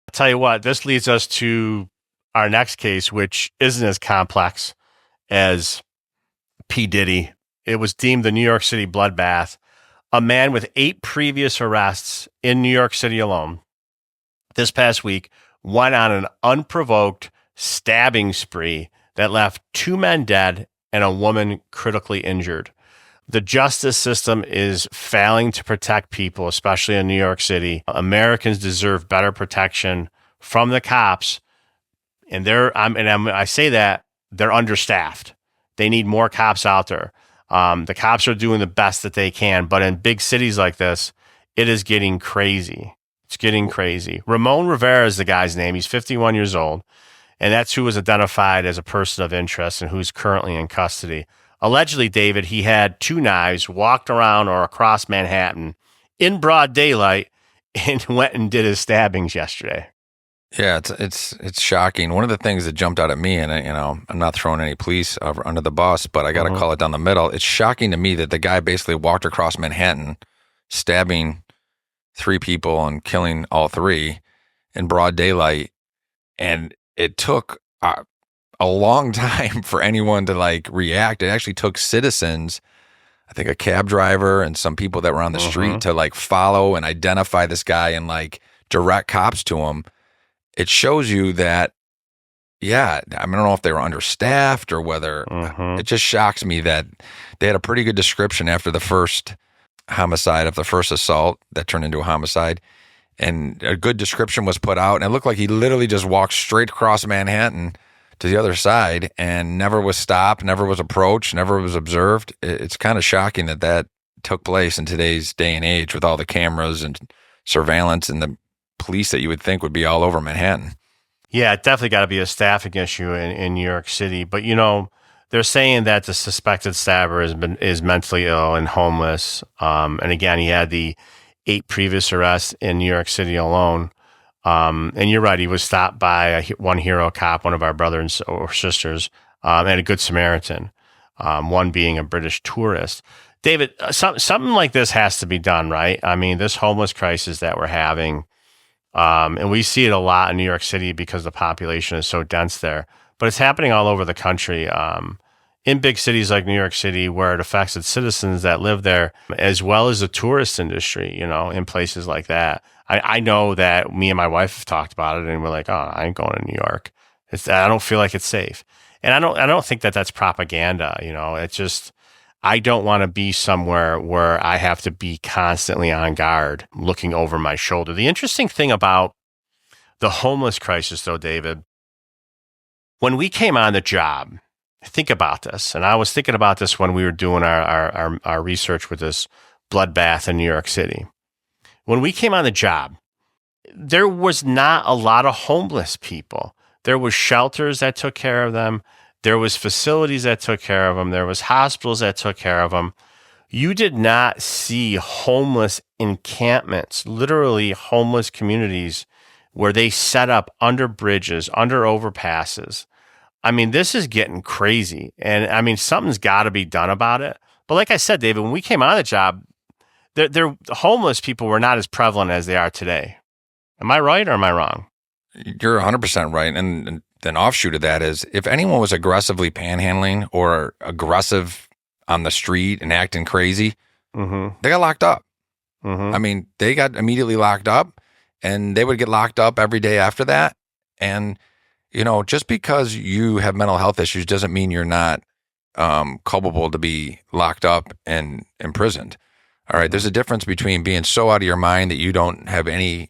I'll tell you what, this leads us to our next case, which isn't as complex as P. Diddy. It was deemed the New York City bloodbath. A man with 8 previous arrests in New York City alone this past week went on an unprovoked stabbing spree that left 2 men dead and a woman critically injured. The justice system is failing to protect people, especially in New York City. Americans deserve better protection from the cops, and I say that they're understaffed. They need more cops out there. The cops are doing the best that they can, but in big cities like this, it is getting crazy. It's getting crazy. Ramon Rivera is the guy's name. He's 51 years old, and that's who was identified as a person of interest and who's currently in custody. Allegedly, David, he had 2 knives, walked around or across Manhattan in broad daylight, and went and did his stabbings yesterday. Yeah, it's shocking. One of the things that jumped out at me, and I'm not throwing any police under the bus, but I got to call it down the middle. It's shocking to me that the guy basically walked across Manhattan, stabbing 3 people and killing all 3 in broad daylight, and it took a long time for anyone to react. It actually took citizens, I think a cab driver and some people that were on the street to follow and identify this guy and direct cops to him. It shows you that, yeah, I don't know if they were understaffed or whether it just shocks me that they had a pretty good description after the first homicide of the first assault that turned into a homicide. And a good description was put out, and it looked like he literally just walked straight across Manhattan to the other side and never was stopped, never was approached, never was observed. It's kind of shocking that took place in today's day and age with all the cameras and surveillance and the police that you would think would be all over Manhattan. Yeah, it definitely got to be a staffing issue in New York City. But, they're saying that the suspected stabber is mentally ill and homeless. And again, he had the 8 previous arrests in New York City alone. And you're right, he was stopped by one hero cop, one of our brothers or sisters, and a good Samaritan, one being a British tourist. David, something like this has to be done, right? I mean, this homeless crisis that we're having, and we see it a lot in New York City because the population is so dense there, but it's happening all over the country. In big cities like New York City, where it affects its citizens that live there, as well as the tourist industry, in places like that. I know that me and my wife have talked about it, and we're like, oh, I ain't going to New York. I don't feel like it's safe. And I don't think that that's propaganda. It's just, I don't want to be somewhere where I have to be constantly on guard, looking over my shoulder. The interesting thing about the homeless crisis, though, David, when we came on the job, think about this, and I was thinking about this when we were doing our research with this bloodbath in New York City. When we came on the job, there was not a lot of homeless people. There was shelters that took care of them. There was facilities that took care of them. There was hospitals that took care of them. You did not see homeless encampments, literally homeless communities where they set up under bridges, under overpasses. I mean, this is getting crazy. And I mean, something's got to be done about it. But like I said, David, when we came on the job, the homeless people were not as prevalent as they are today. Am I right or am I wrong? You're 100% right. And an offshoot of that is if anyone was aggressively panhandling or aggressive on the street and acting crazy, they got locked up. I mean, they got immediately locked up, and they would get locked up every day after that. And, just because you have mental health issues doesn't mean you're not culpable to be locked up and imprisoned. All right. There's a difference between being so out of your mind that you don't have any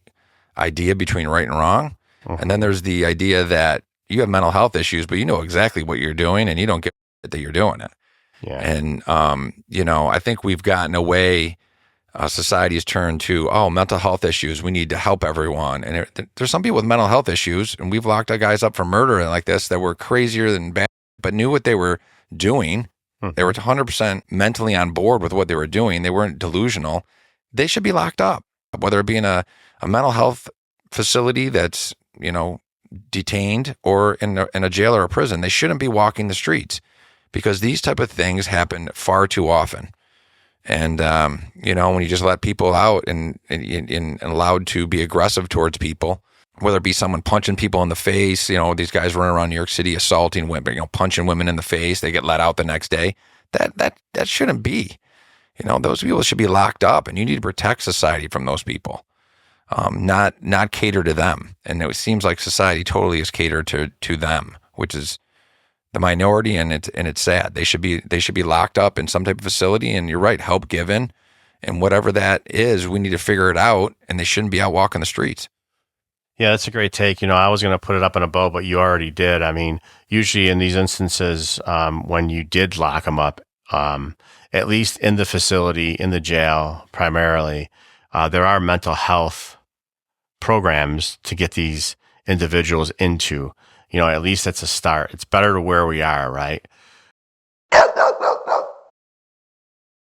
idea between right and wrong. And then there's the idea that you have mental health issues, but you know exactly what you're doing and you don't get that you're doing it. Yeah. And, I think we've gotten away, society has turned to, mental health issues. We need to help everyone. And there's some people with mental health issues, and we've locked our guys up for murder and like this that were crazier than bad, but knew what they were doing. They were 100% mentally on board with what they were doing. They weren't delusional. They should be locked up, whether it be in a mental health facility that's, detained or in a jail or a prison. They shouldn't be walking the streets because these type of things happen far too often. And, when you just let people out and allowed to be aggressive towards people whether it be someone punching people in the face, these guys running around New York City assaulting women, punching women in the face, they get let out the next day. That shouldn't be. Those people should be locked up, and you need to protect society from those people, not cater to them. And it seems like society totally is catered to them, which is the minority, and it's sad. They should be locked up in some type of facility. And you're right, help given, and whatever that is, we need to figure it out. And they shouldn't be out walking the streets. Yeah, that's a great take. I was going to put it up in a bow, but you already did. I mean, usually in these instances, when you did lock them up, at least in the facility, in the jail primarily, there are mental health programs to get these individuals into. At least it's a start. It's better to where we are, right?